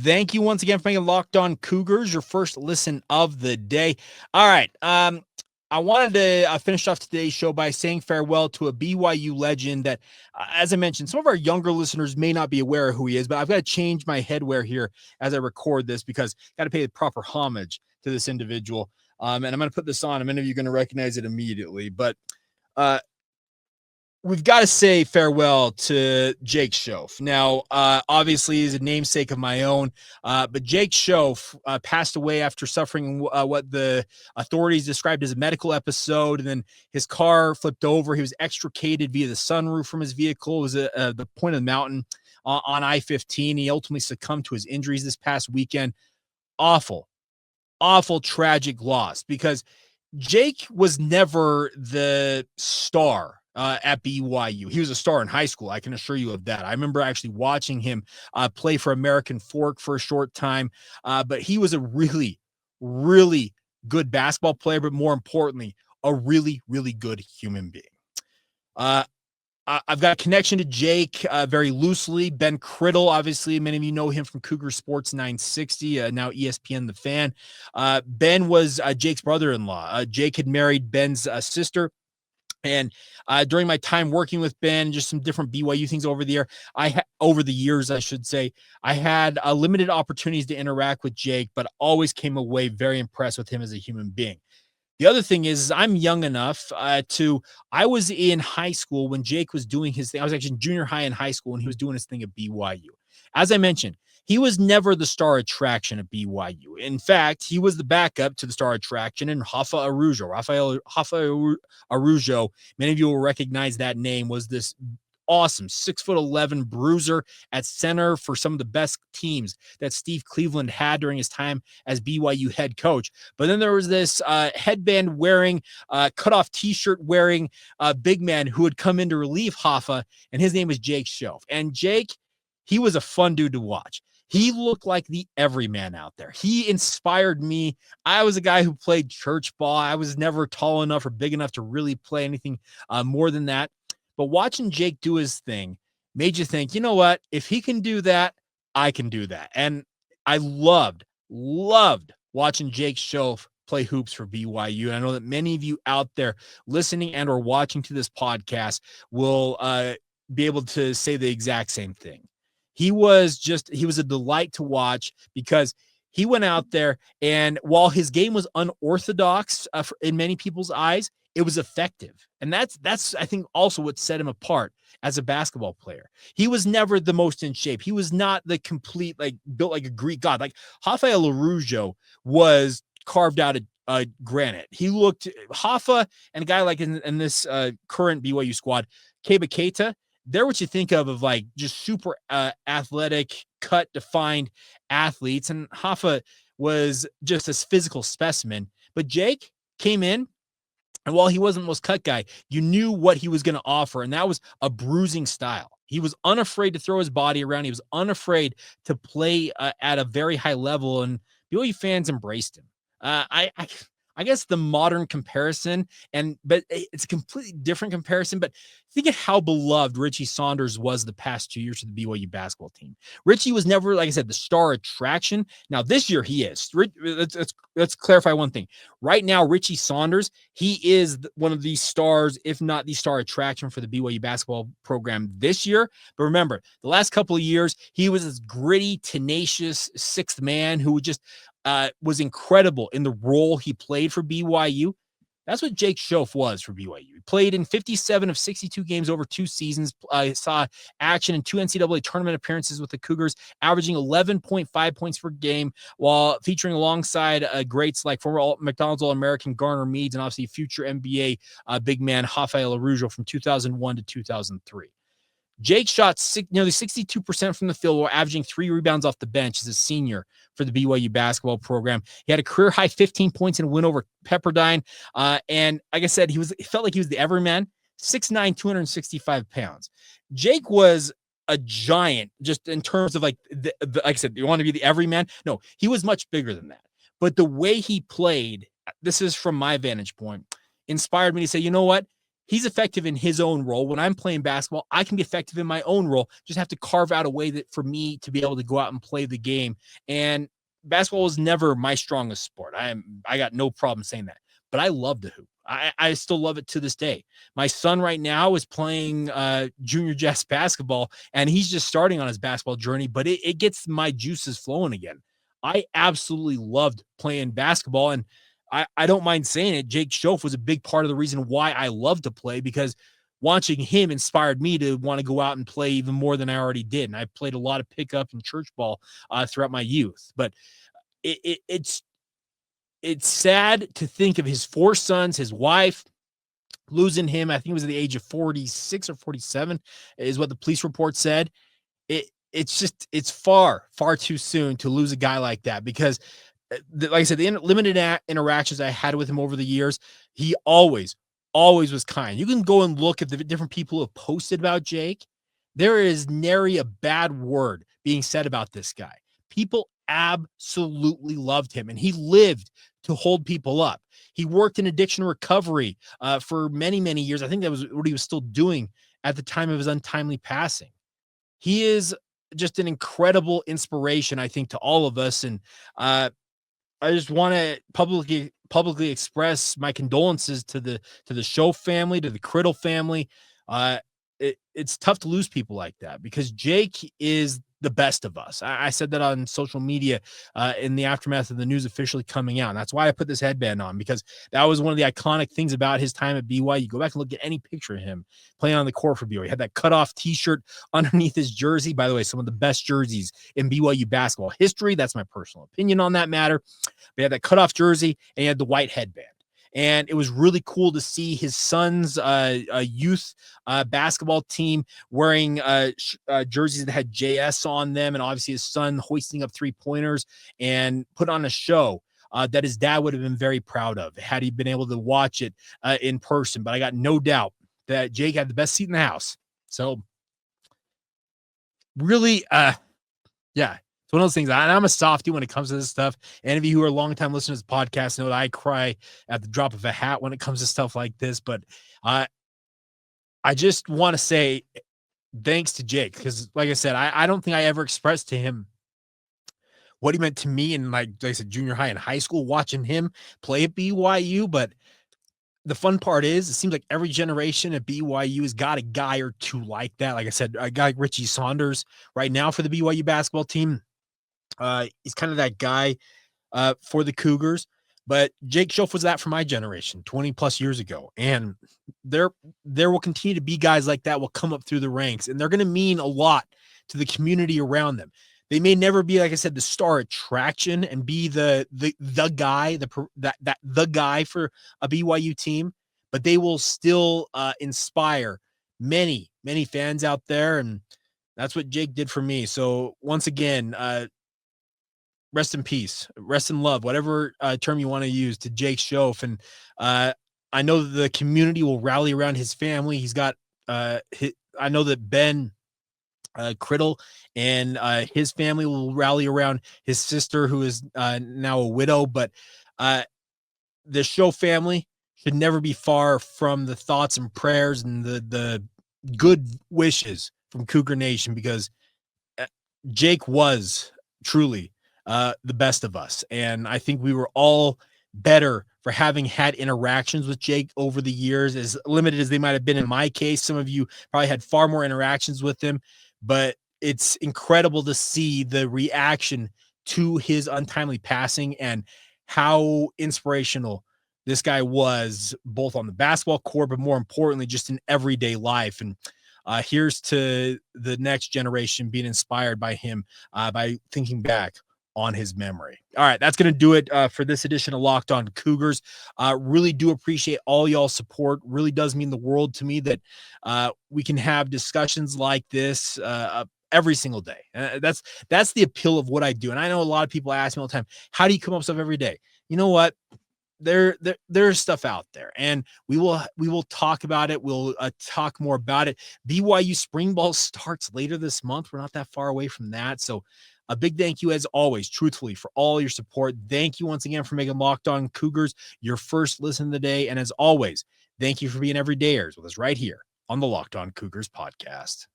Thank you once again for making Locked On Cougars your first listen of the day. All right. I wanted to finish off today's show by saying farewell to a BYU legend that, as I mentioned, some of our younger listeners may not be aware of who he is, but I've got to change my headwear here as I record this because I got to pay the proper homage to this individual. And I'm going to put this on. Many of you are going to recognize it immediately, but we've got to say farewell to Jake Shoff. Now, obviously, he's a namesake of my own, but Jake Shoff passed away after suffering what the authorities described as a medical episode, and then his car flipped over. He was extricated via the sunroof from his vehicle. It was the point of the mountain on I-15. He ultimately succumbed to his injuries this past weekend. Awful, tragic loss, because Jake was never the star at BYU. He was a star in high school. I can assure you of that. I remember actually watching him play for American Fork for a short time, but he was a really, really good basketball player, but more importantly, a really, really good human being. I've got a connection to Jake very loosely. Ben Criddle, obviously, many of you know him from Cougar Sports 960, now ESPN The Fan. Ben was Jake's brother-in-law. Jake had married Ben's sister. And during my time working with Ben, just some different BYU things over the years, I should say, I had limited opportunities to interact with Jake, but always came away very impressed with him as a human being. The other thing is I'm young enough I was in high school when Jake was doing his thing. I was actually in junior high and high school when he was doing his thing at BYU. As I mentioned, he was never the star attraction at BYU. In fact, he was the backup to the star attraction in Rafael Arujo. Many of you will recognize that name. Was this awesome 6'11" bruiser at center for some of the best teams that Steve Cleveland had during his time as BYU head coach. But then there was this headband wearing, cutoff t-shirt wearing big man who would come in to relieve Hoffa, and his name was Jake Shoff. And Jake, he was a fun dude to watch. He looked like the everyman out there. He inspired me. I was a guy who played church ball. I was never tall enough or big enough to really play anything more than that. But watching Jake do his thing made you think, you know what? If he can do that, I can do that. And I loved watching Jake Shoff play hoops for BYU. And I know that many of you out there listening and or watching to this podcast will be able to say the exact same thing. He was a delight to watch because he went out there, and while his game was unorthodox in many people's eyes, it was effective. And that's I think also what set him apart as a basketball player. He was never the most in shape. He was not the complete, built like a Greek god. Like Rafael Arujo was carved out of granite. He looked Hoffa, and a guy like in this current BYU squad, Keba Keita, they're what you think of like just super athletic, cut, defined athletes. And Hoffa was just this physical specimen. But Jake came in, and while he wasn't the most cut guy, you knew what he was going to offer, and that was a bruising style. He was unafraid to throw his body around. He was unafraid to play at a very high level, and BYU fans embraced him. I guess the modern comparison, but it's a completely different comparison, but think of how beloved Richie Saunders was the past 2 years for the BYU basketball team. Richie was never, like I said, the star attraction. Now this year he is. Let's clarify one thing. Right now, Richie Saunders, he is one of these stars, if not the star attraction for the BYU basketball program this year. But remember, the last couple of years, he was this gritty, tenacious sixth man who just was incredible in the role he played for BYU. That's what Jake Shoff was for BYU. He played in 57 of 62 games over 2 seasons. Saw action in 2 NCAA tournament appearances with the Cougars, averaging 11.5 points per game, while featuring alongside greats like former McDonald's All-American Garner Meads and obviously future NBA big man Rafael Arujo from 2001 to 2003. Jake shot nearly 62% from the field while averaging 3 rebounds off the bench as a senior for the BYU basketball program. He had a career-high 15 points in a win over Pepperdine. And like I said, he felt like he was the everyman, 6'9", 265 pounds. Jake was a giant just in terms of like I said, you want to be the everyman? No, he was much bigger than that. But the way he played, this is from my vantage point, inspired me to say, you know what? he's effective in his own role. When I'm playing basketball, I can be effective in my own role. Just have to carve out a way that for me to be able to go out and play the game. And basketball was never my strongest sport. I got no problem saying that. But I love the hoop. I still love it to this day. My son right now is playing junior JS basketball, and he's just starting on his basketball journey, but it gets my juices flowing again. I absolutely loved playing basketball, and I don't mind saying it. Jake Shoff was a big part of the reason why I love to play, because watching him inspired me to want to go out and play even more than I already did. And I played a lot of pickup and church ball throughout my youth. But it's sad to think of his 4 sons, his wife, losing him. I think it was at the age of 46 or 47 is what the police report said. It's far too soon to lose a guy like that, because like I said, the limited interactions I had with him over the years, he always was kind. You can go and look at the different people who have posted about Jake. There is nary a bad word being said about this guy. People absolutely loved him, and he lived to hold people up. He worked in addiction recovery for many, many years. I think that was what he was still doing at the time of his untimely passing. He is just an incredible inspiration, I think, to all of us. And I just want to publicly express my condolences to the Shoff family, to the Criddle family. It's tough to lose people like that, because Jake is the best of us. I said that on social media in the aftermath of the news officially coming out. And that's why I put this headband on, because that was one of the iconic things about his time at BYU. Go back and look at any picture of him playing on the court for BYU. He had that cutoff t-shirt underneath his jersey. By the way, some of the best jerseys in BYU basketball history. That's my personal opinion on that matter. But he had that cutoff jersey, and he had the white headband. And it was really cool to see his son's youth basketball team wearing jerseys that had JS on them. And obviously his son hoisting up 3-pointers and put on a show that his dad would have been very proud of had he been able to watch it in person. But I got no doubt that Jake had the best seat in the house. So really, yeah. It's one of those things. I'm a softie when it comes to this stuff. Any of you who are longtime listeners to the podcast know that I cry at the drop of a hat when it comes to stuff like this. But I just want to say thanks to Jake, because like I said, I don't think I ever expressed to him what he meant to me in, like I said, junior high and high school, watching him play at BYU. But the fun part is, it seems like every generation at BYU has got a guy or two like that. Like I said, a guy like Richie Saunders right now for the BYU basketball team. He's kind of that guy for the Cougars, but Jake Shoff was that for my generation 20 plus years ago. And there will continue to be guys like that will come up through the ranks, and they're going to mean a lot to the community around them. They may never be, like I said, the star attraction and be the guy, the guy for a BYU team, but they will still inspire many fans out there. And that's what Jake did for me. So once again, rest in peace, rest in love, whatever term you want to use, to Jake Shoff. And I know that the community will rally around his family. He's got, I know that Ben Criddle and his family will rally around his sister, who is now a widow. But the Shoff family should never be far from the thoughts and prayers and the good wishes from Cougar Nation, because Jake was truly the best of us. And I think we were all better for having had interactions with Jake over the years, as limited as they might have been in my case. Some of you probably had far more interactions with him, but it's incredible to see the reaction to his untimely passing and how inspirational this guy was, both on the basketball court, but more importantly, just in everyday life. And here's to the next generation being inspired by him by thinking back on his memory. All right, that's going to do it for this edition of Locked On Cougars. Really do appreciate all y'all's support. Really does mean the world to me that we can have discussions like this every single day. That's the appeal of what I do. And I know a lot of people ask me all the time, how do you come up with stuff every day? You know what? There's stuff out there, and we will talk about it. We'll talk more about it. BYU spring ball starts later this month. We're not that far away from that. So a big thank you, as always, truthfully, for all your support. Thank you once again for making Locked On Cougars your first listen of the day. And as always, Thank you for being everydayers with us right here on the Locked On Cougars podcast.